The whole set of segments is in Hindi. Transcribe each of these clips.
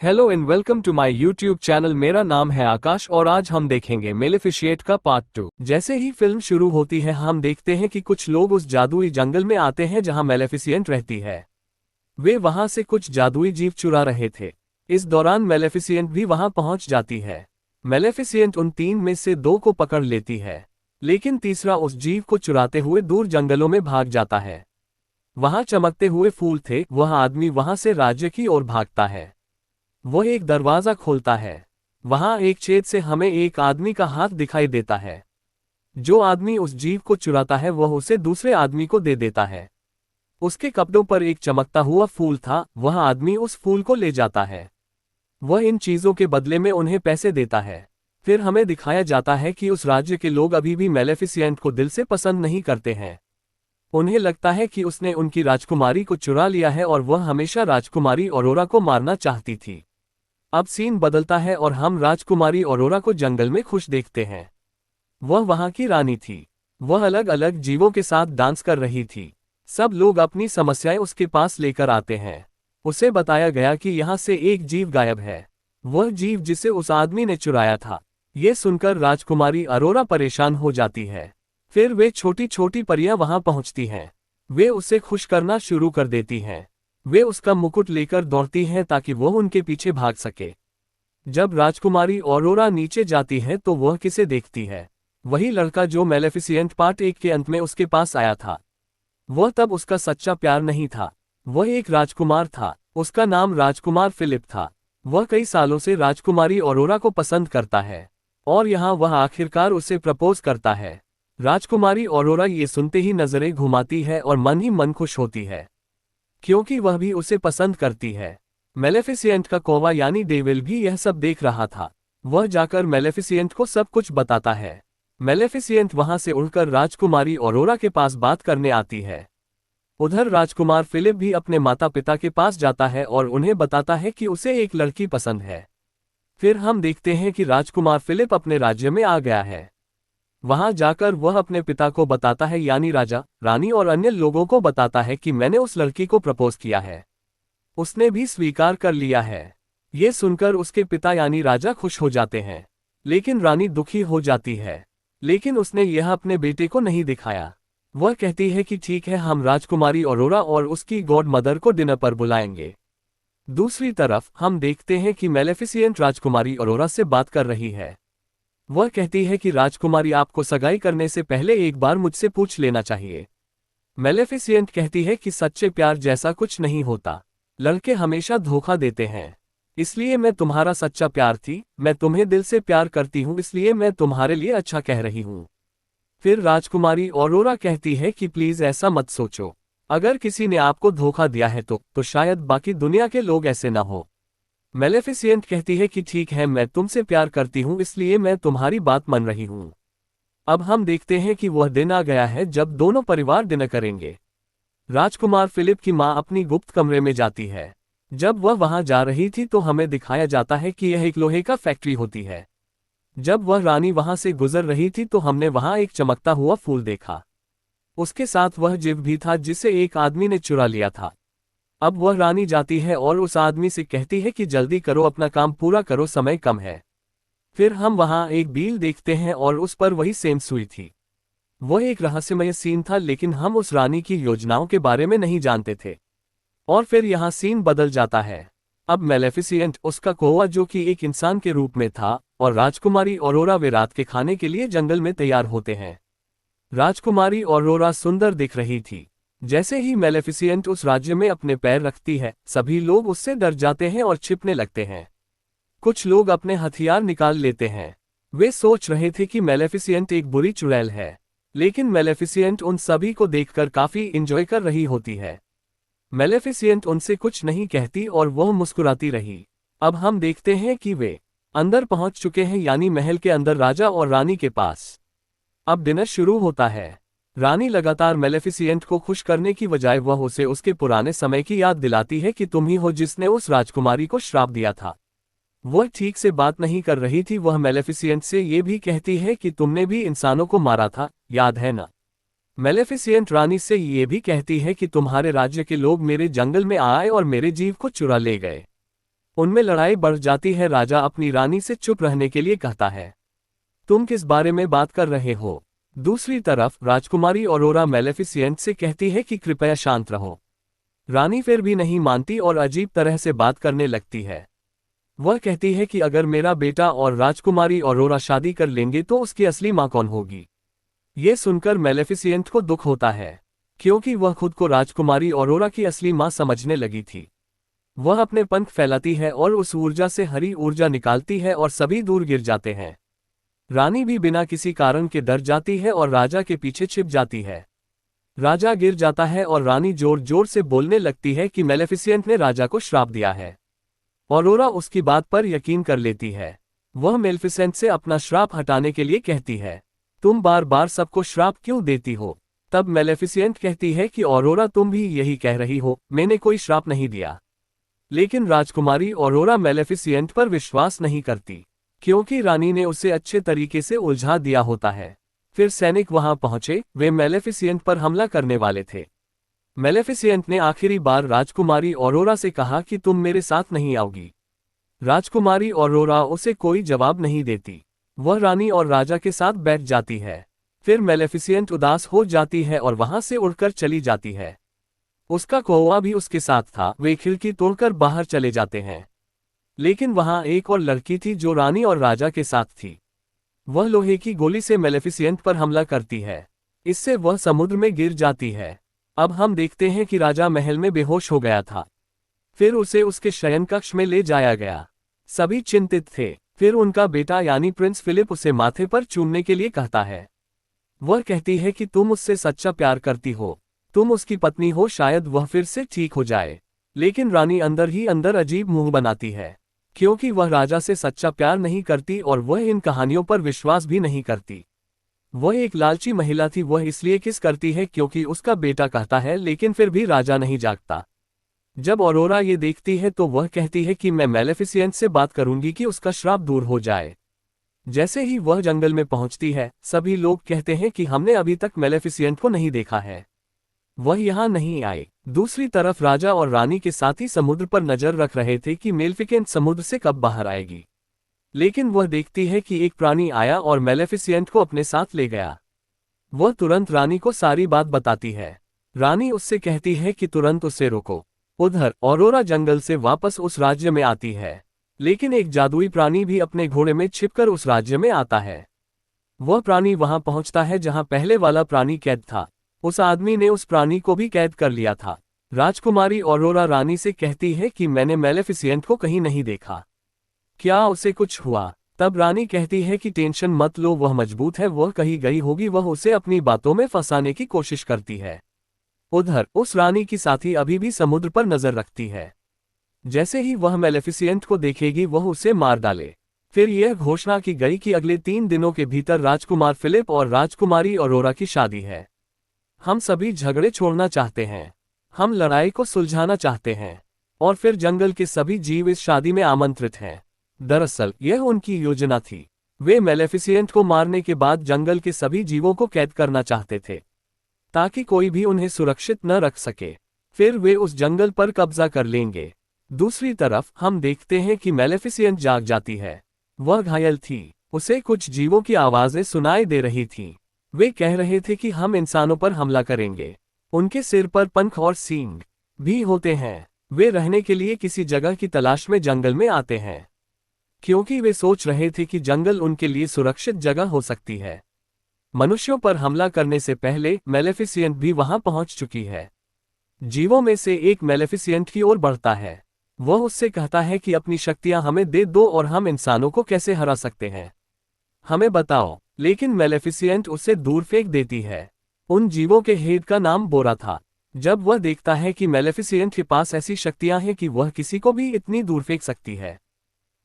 Hello and welcome to my YouTube channel. मेरा नाम है आकाश और आज हम देखेंगे मेलेफिशिएंट का पार्ट 2। जैसे ही फिल्म शुरू होती है हम देखते हैं कि कुछ लोग उस जादुई जंगल में आते हैं जहां मेलेफिसिएंट रहती है। वे वहां से कुछ जादुई जीव चुरा रहे थे। इस दौरान मेलेफिसिएंट भी वहां पहुंच जाती है। मेलेफिसिएंट उन तीन में से दो को पकड़ लेती है, लेकिन तीसरा उस जीव को चुराते हुए दूर जंगलों में भाग जाता है। वहां चमकते हुए फूल थे। वह आदमी वहां से राज्य की ओर भागता है। वह एक दरवाजा खोलता है। वहां एक छेद से हमें एक आदमी का हाथ दिखाई देता है। जो आदमी उस जीव को चुराता है वह उसे दूसरे आदमी को दे देता है। उसके कपड़ों पर एक चमकता हुआ फूल था। वह आदमी उस फूल को ले जाता है। वह इन चीजों के बदले में उन्हें पैसे देता है। फिर हमें दिखाया जाता है कि उस राज्य के लोग अभी भी मेलेफिसिएंट को दिल से पसंद नहीं करते हैं। उन्हें लगता है कि उसने उनकी राजकुमारी को चुरा लिया है और वह हमेशा राजकुमारी ऑरोरा को मारना चाहती थी। अब सीन बदलता है और हम राजकुमारी ऑरोरा को जंगल में खुश देखते हैं। वह वहां की रानी थी। वह अलग अलग जीवों के साथ डांस कर रही थी। सब लोग अपनी समस्याएं उसके पास लेकर आते हैं। उसे बताया गया कि यहाँ से एक जीव गायब है, वह जीव जिसे उस आदमी ने चुराया था। ये सुनकर राजकुमारी अरोरा परेशान हो जाती है। फिर वे छोटी छोटी परियां वहां पहुंचती हैं। वे उसे खुश करना शुरू कर देती हैं। वे उसका मुकुट लेकर दौड़ती हैं ताकि वह उनके पीछे भाग सके। जब राजकुमारी ऑरोरा नीचे जाती है तो वह किसे देखती है? वही लड़का जो मेलेफिसिएंट पार्ट 1 के अंत में उसके पास आया था। वह तब उसका सच्चा प्यार नहीं था, वह एक राजकुमार था। उसका नाम राजकुमार फिलिप था। वह कई सालों से राजकुमारी ऑरोरा को पसंद करता है और यहाँ वह आखिरकार उसे प्रपोज करता है। राजकुमारी ऑरोरा ये सुनते ही नजरें घुमाती है और मन ही मन खुश होती है, क्योंकि वह भी उसे पसंद करती है। मेलेफिसिएंट का कौवा यानी डेविल भी यह सब देख रहा था। वह जाकर मेलेफिसिएंट को सब कुछ बताता है। मेलेफिसिएंट वहां से उड़कर राजकुमारी ऑरोरा के पास बात करने आती है। उधर राजकुमार फिलिप भी अपने माता पिता के पास जाता है और उन्हें बताता है कि उसे एक लड़की पसंद है। फिर हम देखते हैं कि राजकुमार फिलिप अपने राज्य में आ गया है। वहां जाकर वह अपने पिता को बताता है, यानी राजा, रानी और अन्य लोगों को बताता है कि मैंने उस लड़की को प्रपोज किया है। उसने भी स्वीकार कर लिया है। ये सुनकर उसके पिता यानी राजा खुश हो जाते हैं, लेकिन रानी दुखी हो जाती है। लेकिन उसने यह अपने बेटे को नहीं दिखाया। वह कहती है कि ठीक है, हम राजकुमारी ऑरोरा और उसकी गॉड मदर को डिनर पर बुलाएंगे। दूसरी तरफ हम देखते हैं कि मेलेफिसिएंट राजकुमारी ऑरोरा से बात कर रही है। वह कहती है कि राजकुमारी, आपको सगाई करने से पहले एक बार मुझसे पूछ लेना चाहिए। मेलेफिसिएंट कहती है कि सच्चे प्यार जैसा कुछ नहीं होता, लड़के हमेशा धोखा देते हैं। इसलिए मैं तुम्हारा सच्चा प्यार थी, मैं तुम्हें दिल से प्यार करती हूँ, इसलिए मैं तुम्हारे लिए अच्छा कह रही हूँ। फिर राजकुमारी ऑरोरा कहती है कि प्लीज ऐसा मत सोचो। अगर किसी ने आपको धोखा दिया है तो शायद बाकी दुनिया के लोग ऐसे ना हो। मेलेफिसिएंट कहती है कि ठीक है, मैं तुमसे प्यार करती हूँ, इसलिए मैं तुम्हारी बात मान रही हूँ। अब हम देखते हैं कि वह दिन आ गया है जब दोनों परिवार डिनर करेंगे। राजकुमार फिलिप की मां अपनी गुप्त कमरे में जाती है। जब वह वहां जा रही थी तो हमें दिखाया जाता है कि यह एक लोहे का फैक्ट्री होती है। जब वह रानी वहां से गुजर रही थी तो हमने वहां एक चमकता हुआ फूल देखा। उसके साथ वह जीव भी था जिसे एक आदमी ने चुरा लिया था। अब वह रानी जाती है और उस आदमी से कहती है कि जल्दी करो, अपना काम पूरा करो, समय कम है। फिर हम वहां एक बील देखते हैं और उस पर वही सेम सुई थी। वह एक रहस्यमय सीन था, लेकिन हम उस रानी की योजनाओं के बारे में नहीं जानते थे। और फिर यहाँ सीन बदल जाता है। अब मेलेफिसिएंट, उसका कौवा जो कि एक इंसान के रूप में था, और राजकुमारी ऑरोरा वे रात के खाने के लिए जंगल में तैयार होते हैं। राजकुमारी ऑरोरा सुंदर दिख रही थी। जैसे ही मेलेफिसिएंट उस राज्य में अपने पैर रखती है, सभी लोग उससे डर जाते हैं और छिपने लगते हैं। कुछ लोग अपने हथियार निकाल लेते हैं। वे सोच रहे थे कि मेलेफिसिएंट एक बुरी चुड़ैल है, लेकिन मेलेफिसिएंट उन सभी को देखकर काफी इंजॉय कर रही होती है। मेलेफिसिएंट उनसे कुछ नहीं कहती और वह मुस्कुराती रही। अब हम देखते हैं कि वे अंदर पहुंच चुके हैं, यानी महल के अंदर राजा और रानी के पास। अब डिनर शुरू होता है। रानी लगातार मेलेफिसिएंट को खुश करने की बजाय वह उसे उसके पुराने समय की याद दिलाती है कि तुम ही हो जिसने उस राजकुमारी को श्राप दिया था। वह ठीक से बात नहीं कर रही थी। वह मेलेफिसिएंट से ये भी कहती है कि तुमने भी इंसानों को मारा था, याद है ना? मेलेफिसिएंट रानी से ये भी कहती है कि तुम्हारे राज्य के लोग मेरे जंगल में आए और मेरे जीव को चुरा ले गए। उनमें लड़ाई बढ़ जाती है। राजा अपनी रानी से चुप रहने के लिए कहता है, तुम किस बारे में बात कर रहे हो? दूसरी तरफ राजकुमारी ऑरोरा मेलेफिसेंट से कहती है कि कृपया शांत रहो। रानी फिर भी नहीं मानती और अजीब तरह से बात करने लगती है। वह कहती है कि अगर मेरा बेटा और राजकुमारी ऑरोरा शादी कर लेंगे तो उसकी असली मां कौन होगी? ये सुनकर मेलेफिसेंट को दुख होता है, क्योंकि वह खुद को राजकुमारी ऑरोरा की असली मां समझने लगी थी। वह अपने पंख फैलाती है और उस ऊर्जा से हरी ऊर्जा निकालती है और सभी दूर गिर जाते हैं। रानी भी बिना किसी कारण के डर जाती है और राजा के पीछे छिप जाती है। राजा गिर जाता है और रानी जोर जोर से बोलने लगती है कि मेलेफिसेंट ने राजा को श्राप दिया है। ऑरोरा उसकी बात पर यकीन कर लेती है। वह मेलेफिसेंट से अपना श्राप हटाने के लिए कहती है, तुम बार बार सबको श्राप क्यों देती हो? तब मेलेफिसेंट कहती है कि ऑरोरा तुम भी यही कह रही हो, मैंने कोई श्राप नहीं दिया। लेकिन राजकुमारी ऑरोरा मेलेफिसेंट पर विश्वास नहीं करती, क्योंकि रानी ने उसे अच्छे तरीके से उलझा दिया होता है। फिर सैनिक वहां पहुंचे, वे मेलेफिसेंट पर हमला करने वाले थे। मेलेफिसेंट ने आखिरी बार राजकुमारी ऑरोरा से कहा कि तुम मेरे साथ नहीं आओगी। राजकुमारी ऑरोरा उसे कोई जवाब नहीं देती। वह रानी और राजा के साथ बैठ जाती है। फिर मेलेफिसेंट उदास हो जाती है और वहां से उड़कर चली जाती है। उसका कौवा भी उसके साथ था। वे खिड़की तोड़कर बाहर चले जाते हैं। लेकिन वहां एक और लड़की थी जो रानी और राजा के साथ थी। वह लोहे की गोली से मेलेफिसेंट पर हमला करती है। इससे वह समुद्र में गिर जाती है। अब हम देखते हैं कि राजा महल में बेहोश हो गया था। फिर उसे उसके शयन कक्ष में ले जाया गया। सभी चिंतित थे। फिर उनका बेटा यानी प्रिंस फिलिप उसे माथे पर चूमने के लिए कहता है। वह कहती है कि तुम उससे सच्चा प्यार करती हो, तुम उसकी पत्नी हो, शायद वह फिर से ठीक हो जाए। लेकिन रानी अंदर ही अंदर अजीब मुंह बनाती है, क्योंकि वह राजा से सच्चा प्यार नहीं करती और वह इन कहानियों पर विश्वास भी नहीं करती। वह एक लालची महिला थी। वह इसलिए किस करती है क्योंकि उसका बेटा कहता है, लेकिन फिर भी राजा नहीं जागता। जब ऑरोरा ये देखती है तो वह कहती है कि मैं मेलेफिसेंट से बात करूंगी कि उसका श्राप दूर हो जाए। जैसे ही वह जंगल में पहुंचती है, सभी लोग कहते हैं कि हमने अभी तक मेलेफिसेंट को नहीं देखा है, वह यहाँ नहीं आए। दूसरी तरफ राजा और रानी के साथ ही समुद्र पर नजर रख रहे थे कि मेलेफिसेंट समुद्र से कब बाहर आएगी। लेकिन वह देखती है कि एक प्राणी आया और मेलेफिसेंट को अपने साथ ले गया। वह तुरंत रानी को सारी बात बताती है। रानी उससे कहती है कि तुरंत उसे रोको। उधर ऑरोरा जंगल से वापस उस राज्य में आती है, लेकिन एक जादुई प्राणी भी अपने घोड़े में छिपकर उस राज्य में आता है। वह प्राणी वहां पहुंचता है जहां पहले वाला प्राणी कैद था। उस आदमी ने उस प्राणी को भी कैद कर लिया था। राजकुमारी ऑरोरा रानी से कहती है कि मैंने मेलेफिसेंट को कहीं नहीं देखा, क्या उसे कुछ हुआ? तब रानी कहती है कि टेंशन मत लो, वह मजबूत है, वह कहीं गई होगी, वह उसे अपनी बातों में फंसाने की कोशिश करती है। उधर उस रानी की साथी अभी भी समुद्र पर नजर रखती है। जैसे ही वह मेलेफिसेंट को देखेगी वह उसे मार डाले। फिर यह घोषणा की गई कि अगले 3 दिनों के भीतर राजकुमार फिलिप और राजकुमारी ऑरोरा की शादी है। हम सभी झगड़े छोड़ना चाहते हैं, हम लड़ाई को सुलझाना चाहते हैं, और फिर जंगल के सभी जीव इस शादी में आमंत्रित हैं। दरअसल यह उनकी योजना थी। वे मेलेफिसेंट को मारने के बाद जंगल के सभी जीवों को कैद करना चाहते थे, ताकि कोई भी उन्हें सुरक्षित न रख सके। फिर वे उस जंगल पर कब्जा कर लेंगे। दूसरी तरफ हम देखते हैं कि मेलेफिसेंट जाग जाती है। वह घायल थी। उसे कुछ जीवों की आवाजें सुनाई दे रही थीं। वे कह रहे थे कि हम इंसानों पर हमला करेंगे। उनके सिर पर पंख और सींग भी होते हैं। वे रहने के लिए किसी जगह की तलाश में जंगल में आते हैं, क्योंकि वे सोच रहे थे कि जंगल उनके लिए सुरक्षित जगह हो सकती है। मनुष्यों पर हमला करने से पहले मेलेफिसेंट भी वहां पहुंच चुकी है। जीवों में से एक मेलेफिसेंट की ओर बढ़ता है। वह उससे कहता है कि अपनी शक्तियां हमें दे दो और हम इंसानों को कैसे हरा सकते हैं, हमें बताओ। लेकिन मेलेफिसेंट उसे दूर फेंक देती है। उन जीवों के हेड का नाम बोरा था। जब वह देखता है कि मेलेफिसेंट के पास ऐसी शक्तियां हैं कि वह किसी को भी इतनी दूर फेंक सकती है,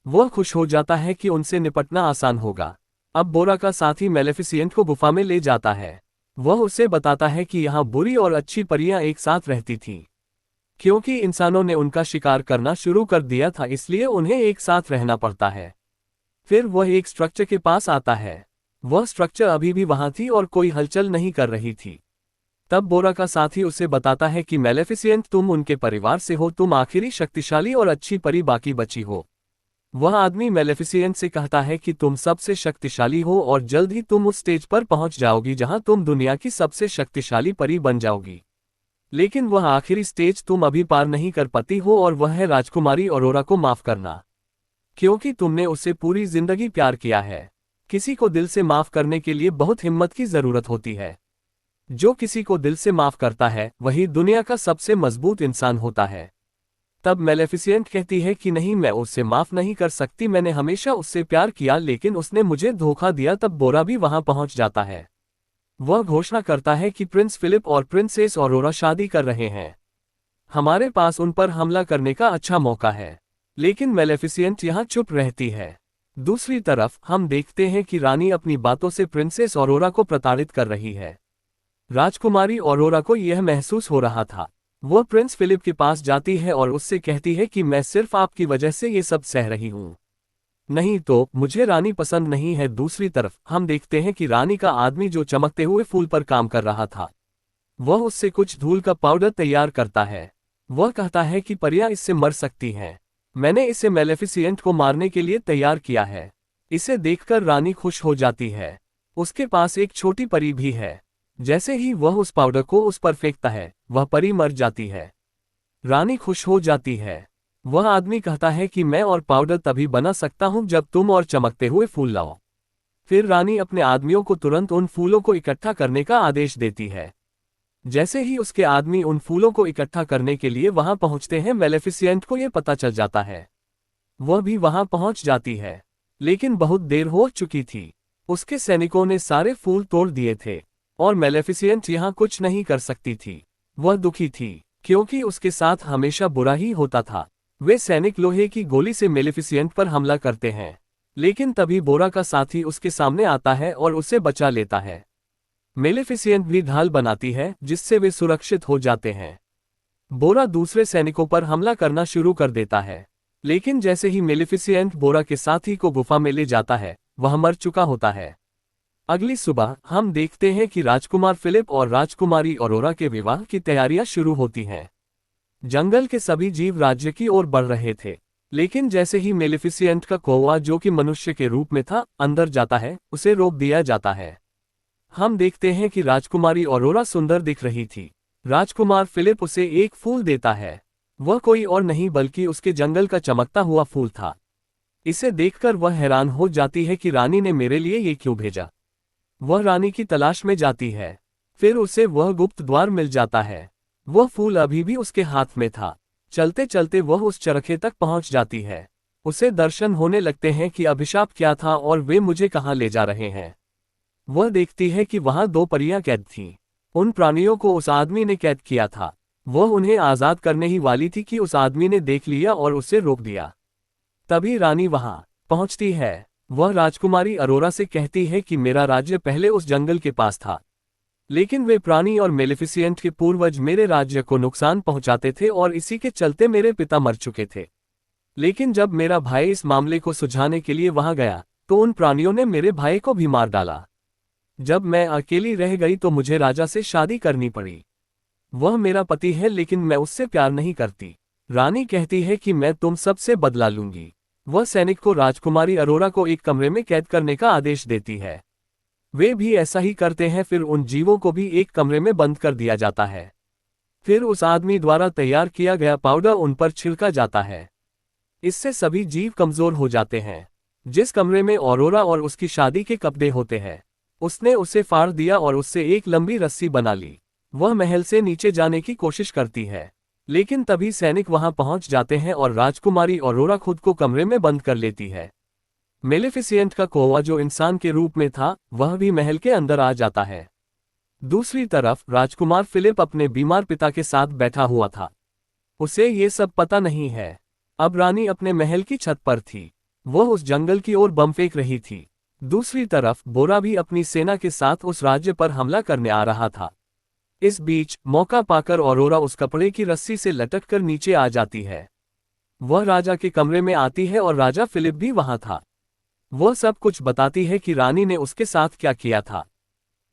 वह खुश हो जाता है कि उनसे निपटना आसान होगा। अब बोरा का साथी मेलेफिसेंट को गुफा में ले जाता है। वह उसे बताता है कि यहाँ बुरी और अच्छी परियां एक साथ रहती थीं। क्योंकि इंसानों ने उनका शिकार करना शुरू कर दिया था, इसलिए उन्हें एक साथ रहना पड़ता है। फिर वह एक स्ट्रक्चर के पास आता है। वह स्ट्रक्चर अभी भी वहां थी और कोई हलचल नहीं कर रही थी। तब बोरा का साथी उसे बताता है कि मेलेफिसेंट, तुम उनके परिवार से हो, तुम आखिरी शक्तिशाली और अच्छी परी बाकी बची हो। वह आदमी मेलेफिसेंट से कहता है कि तुम सबसे शक्तिशाली हो और जल्द ही तुम उस स्टेज पर पहुंच जाओगी जहां तुम दुनिया की सबसे शक्तिशाली परी बन जाओगी। लेकिन वह आखिरी स्टेज तुम अभी पार नहीं कर पाती हो, और वह है राजकुमारी ऑरोरा को माफ करना, क्योंकि तुमने उससे पूरी जिंदगी प्यार किया है। किसी को दिल से माफ करने के लिए बहुत हिम्मत की जरूरत होती है। जो किसी को दिल से माफ करता है वही दुनिया का सबसे मजबूत इंसान होता है। तब मेलेफिसेंट कहती है कि नहीं, मैं उससे माफ नहीं कर सकती, मैंने हमेशा उससे प्यार किया लेकिन उसने मुझे धोखा दिया। तब बोरा भी वहां पहुंच जाता है। वह घोषणा करता है कि प्रिंस फिलिप और प्रिंसेस ऑरोरा शादी कर रहे हैं। हमारे पास उन पर हमला करने का अच्छा मौका है। लेकिन मेलेफिसेंट यहाँ चुप रहती है। दूसरी तरफ हम देखते हैं कि रानी अपनी बातों से प्रिंसेस ऑरोरा को प्रताड़ित कर रही है। राजकुमारी ऑरोरा को यह महसूस हो रहा था। वह प्रिंस फिलिप के पास जाती है और उससे कहती है कि मैं सिर्फ आपकी वजह से ये सब सह रही हूँ, नहीं तो मुझे रानी पसंद नहीं है। दूसरी तरफ हम देखते हैं कि रानी का आदमी जो चमकते हुए फूल पर काम कर रहा था, वह उससे कुछ धूल का पाउडर तैयार करता है। वह कहता है कि परियां इससे मर सकती हैं, मैंने इसे मेलेफिसेंट को मारने के लिए तैयार किया है। इसे देखकर रानी खुश हो जाती है। उसके पास एक छोटी परी भी है। जैसे ही वह उस पाउडर को उस पर फेंकता है, वह परी मर जाती है। रानी खुश हो जाती है। वह आदमी कहता है कि मैं और पाउडर तभी बना सकता हूं जब तुम और चमकते हुए फूल लाओ। फिर रानी अपने आदमियों को तुरंत उन फूलों को इकट्ठा करने का आदेश देती है। जैसे ही उसके आदमी उन फूलों को इकट्ठा करने के लिए वहां पहुंचते हैं, मेलेफिसेंट को यह पता चल जाता है। वह भी वहां पहुंच जाती है, लेकिन बहुत देर हो चुकी थी। उसके सैनिकों ने सारे फूल तोड़ दिए थे और मेलेफिसेंट यहां कुछ नहीं कर सकती थी। वह दुखी थी क्योंकि उसके साथ हमेशा बुरा ही होता था। वे सैनिक लोहे की गोली से मेलेफिसेंट पर हमला करते हैं, लेकिन तभी बोरा का साथी उसके सामने आता है और उसे बचा लेता है। मेलेफिसेंट भी ढाल बनाती है जिससे वे सुरक्षित हो जाते हैं। बोरा दूसरे सैनिकों पर हमला करना शुरू कर देता है, लेकिन जैसे ही मेलेफिसेंट बोरा के साथी को गुफा में ले जाता है, वह मर चुका होता है। अगली सुबह हम देखते हैं कि राजकुमार फिलिप और राजकुमारी ऑरोरा के विवाह की तैयारियां शुरू होती हैं। जंगल के सभी जीव राज्य की ओर बढ़ रहे थे, लेकिन जैसे ही मेलेफिसेंट का कौवा, जो कि मनुष्य के रूप में था, अंदर जाता है, उसे रोक दिया जाता है। हम देखते हैं कि राजकुमारी ऑरोरा सुंदर दिख रही थी। राजकुमार फिलिप उसे एक फूल देता है। वह कोई और नहीं बल्कि उसके जंगल का चमकता हुआ फूल था। इसे देखकर वह हैरान हो जाती है कि रानी ने मेरे लिए ये क्यों भेजा। वह रानी की तलाश में जाती है। फिर उसे वह गुप्त द्वार मिल जाता है। वह फूल अभी भी उसके हाथ में था। चलते चलते वह उस चरखे तक पहुंच जाती है। उसे दर्शन होने लगते हैं कि अभिशाप क्या था और वे मुझे कहां ले जा रहे हैं। वह देखती है कि वहां दो परियां कैद थीं। उन प्राणियों को उस आदमी ने कैद किया था। वह उन्हें आजाद करने ही वाली थी कि उस आदमी ने देख लिया और उसे रोक दिया। तभी रानी वहां पहुंचती है। वह राजकुमारी अरोरा से कहती है कि मेरा राज्य पहले उस जंगल के पास था, लेकिन वे प्राणी और मेलेफिसेंट के पूर्वज मेरे राज्य को नुकसान पहुंचाते थे और इसी के चलते मेरे पिता मर चुके थे। लेकिन जब मेरा भाई इस मामले को सुलझाने के लिए वहां गया तो उन प्राणियों ने मेरे भाई को भी मार डाला। जब मैं अकेली रह गई तो मुझे राजा से शादी करनी पड़ी। वह मेरा पति है लेकिन मैं उससे प्यार नहीं करती। रानी कहती है कि मैं तुम सबसे बदला लूंगी। वह सैनिक को राजकुमारी अरोरा को एक कमरे में कैद करने का आदेश देती है। वे भी ऐसा ही करते हैं। फिर उन जीवों को भी एक कमरे में बंद कर दिया जाता है। फिर उस आदमी द्वारा तैयार किया गया पाउडर उन पर छिड़का जाता है। इससे सभी जीव कमजोर हो जाते हैं। जिस कमरे में ऑरोरा और उसकी शादी के कपड़े होते हैं, उसने उसे फाड़ दिया और उससे एक लंबी रस्सी बना ली। वह महल से नीचे जाने की कोशिश करती है, लेकिन तभी सैनिक वहां पहुंच जाते हैं और राजकुमारी ऑरोरा खुद को कमरे में बंद कर लेती है। मेलेफिसेंट का कौवा, जो इंसान के रूप में था, वह भी महल के अंदर आ जाता है। दूसरी तरफ राजकुमार फिलिप अपने बीमार पिता के साथ बैठा हुआ था। उसे ये सब पता नहीं है। अब रानी अपने महल की छत पर थी। वह उस जंगल की ओर बम फेंक रही थी। दूसरी तरफ बोरा भी अपनी सेना के साथ उस राज्य पर हमला करने आ रहा था। इस बीच मौका पाकर ऑरोरा उस कपड़े की रस्सी से लटककर नीचे आ जाती है। वह राजा के कमरे में आती है और राजा फिलिप भी वहां था। वह सब कुछ बताती है कि रानी ने उसके साथ क्या किया था।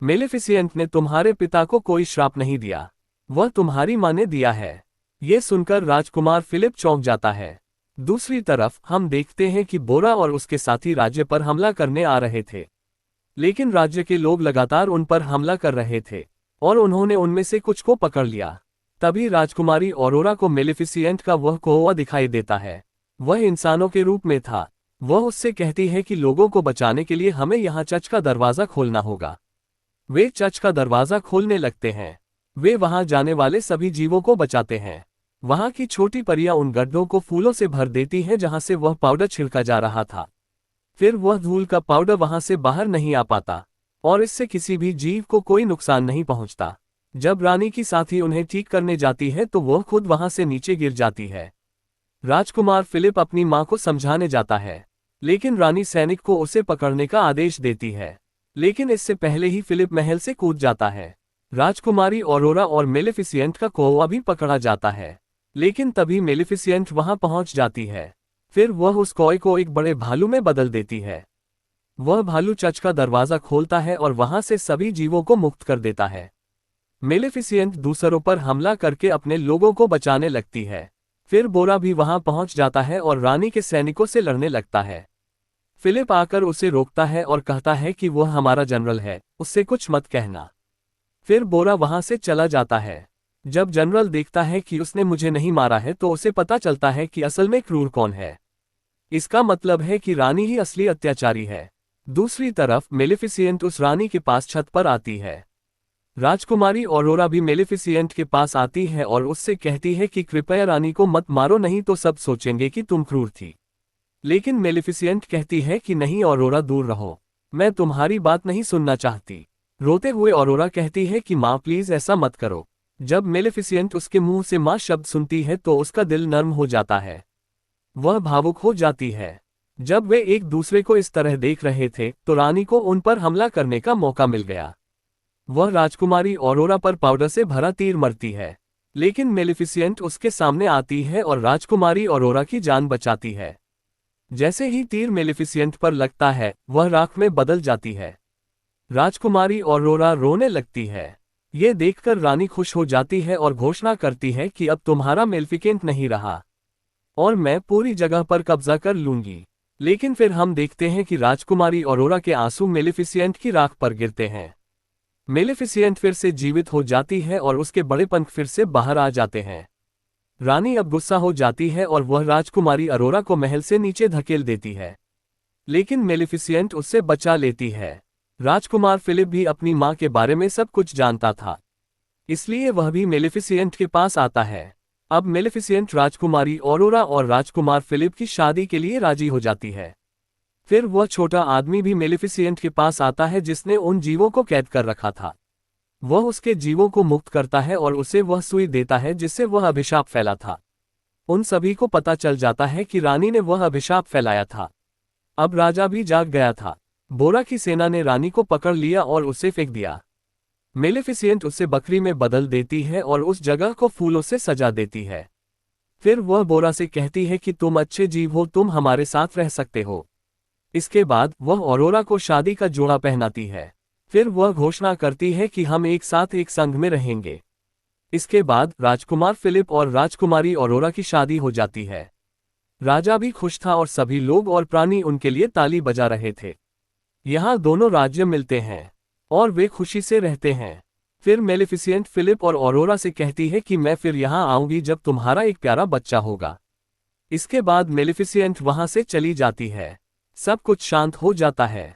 मेलेफिसेंट ने तुम्हारे पिता को कोई श्राप नहीं दिया, वह तुम्हारी माँ ने दिया है। ये सुनकर राजकुमार फिलिप चौंक जाता है। दूसरी तरफ हम देखते हैं कि बोरा और उसके साथी राज्य पर हमला करने आ रहे थे, लेकिन राज्य के लोग लगातार उन पर हमला कर रहे थे और उन्होंने उनमें से कुछ को पकड़ लिया। तभी राजकुमारी ऑरोरा को मेलेफिसेंट का वह कौवा दिखाई देता है। वह इंसानों के रूप में था। वह उससे कहती है कि लोगों को बचाने के लिए हमें यहाँ चर्च का दरवाजा खोलना होगा। वे चर्च का दरवाजा खोलने लगते हैं। वे वहां जाने वाले सभी जीवों को बचाते हैं। वहां की छोटी परियां उन गड्ढों को फूलों से भर देती हैं जहां से वह पाउडर छिड़का जा रहा था। फिर वह धूल का पाउडर वहां से बाहर नहीं आ पाता और इससे किसी भी जीव को कोई नुकसान नहीं पहुंचता। जब रानी की साथी उन्हें ठीक करने जाती है तो वह खुद वहां से नीचे गिर जाती है। राजकुमार फिलिप अपनी मां को समझाने जाता है, लेकिन रानी सैनिक को उसे पकड़ने का आदेश देती है। लेकिन इससे पहले ही फिलिप महल से कूद जाता है। राजकुमारी ऑरोरा और मेलेफिसेंट का कौवा भी पकड़ा जाता है, लेकिन तभी मेलेफिसेंट वहां पहुंच जाती है। फिर वह उस कौवे को एक बड़े भालू में बदल देती है। वह भालू चर्च का दरवाजा खोलता है और वहां से सभी जीवों को मुक्त कर देता है। मेलेफिसेंट दूसरों पर हमला करके अपने लोगों को बचाने लगती है। फिर बोरा भी वहां पहुंच जाता है और रानी के सैनिकों से लड़ने लगता है। फिलिप आकर उसे रोकता है और कहता है कि वह हमारा जनरल है, उससे कुछ मत कहना। फिर बोरा वहां से चला जाता है। जब जनरल देखता है कि उसने मुझे नहीं मारा है तो उसे पता चलता है कि असल में क्रूर कौन है। इसका मतलब है कि रानी ही असली अत्याचारी है। दूसरी तरफ मेलेफिसेंट उस रानी के पास छत पर आती है। राजकुमारी ऑरोरा भी मेलेफिसेंट के पास आती है और उससे कहती है कि कृपया रानी को मत मारो, नहीं तो सब सोचेंगे कि तुम क्रूर थी। लेकिन मेलेफिसेंट कहती है कि नहीं ऑरोरा, दूर रहो, मैं तुम्हारी बात नहीं सुनना चाहती। रोते हुए ऑरोरा कहती है कि माँ प्लीज ऐसा मत करो। जब मेलेफिसेंट उसके मुंह से माँ शब्द सुनती है तो उसका दिल नर्म हो जाता है। वह भावुक हो जाती है। जब वे एक दूसरे को इस तरह देख रहे थे तो रानी को उन पर हमला करने का मौका मिल गया। वह राजकुमारी ऑरोरा पर पाउडर से भरा तीर मरती है, लेकिन मेलेफिसेंट उसके सामने आती है और राजकुमारी ऑरोरा की जान बचाती है। जैसे ही तीर मेलेफिसेंट पर लगता है वह राख में बदल जाती है। राजकुमारी ऑरोरा रोने लगती है। ये देखकर रानी खुश हो जाती है और घोषणा करती है कि अब तुम्हारा मेलेफिसेंट नहीं रहा और मैं पूरी जगह पर कब्जा कर लूंगी। लेकिन फिर हम देखते हैं कि राजकुमारी ऑरोरा के आंसू मेलेफिसेंट की राख पर गिरते हैं। मेलेफिसेंट फिर से जीवित हो जाती है और उसके बड़े पंख फिर से बाहर आ जाते हैं। रानी अब गुस्सा हो जाती है और वह राजकुमारी ऑरोरा को महल से नीचे धकेल देती है, लेकिन मेलेफिसेंट उससे बचा लेती है। राजकुमार फिलिप भी अपनी मां के बारे में सब कुछ जानता था, इसलिए वह भी मेलेफिसेंट के पास आता है। अब मेलेफिसेंट राजकुमारी ऑरोरा और राजकुमार फिलिप की शादी के लिए राजी हो जाती है। फिर वह छोटा आदमी भी मेलेफिसेंट के पास आता है जिसने उन जीवों को कैद कर रखा था। वह उसके जीवों को मुक्त करता है और उसे वह सुई देता है जिससे वह अभिशाप फैला था। उन सभी को पता चल जाता है कि रानी ने वह अभिशाप फैलाया था। अब राजा भी जाग गया था। बोरा की सेना ने रानी को पकड़ लिया और उसे फेंक दिया। मेलेफिसेंट उसे बकरी में बदल देती है और उस जगह को फूलों से सजा देती है। फिर वह बोरा से कहती है कि तुम अच्छे जीव हो, तुम हमारे साथ रह सकते हो। इसके बाद वह ऑरोरा को शादी का जोड़ा पहनाती है। फिर वह घोषणा करती है कि हम एक साथ एक संघ में रहेंगे। इसके बाद राजकुमार फिलिप और राजकुमारी ऑरोरा की शादी हो जाती है। राजा भी खुश था और सभी लोग और प्राणी उनके लिए ताली बजा रहे थे। यहाँ दोनों राज्य मिलते हैं और वे खुशी से रहते हैं। फिर मेलेफिसेंट फिलिप और ऑरोरा से कहती है कि मैं फिर यहाँ आऊंगी जब तुम्हारा एक प्यारा बच्चा होगा। इसके बाद मेलेफिसेंट वहां से चली जाती है। सब कुछ शांत हो जाता है।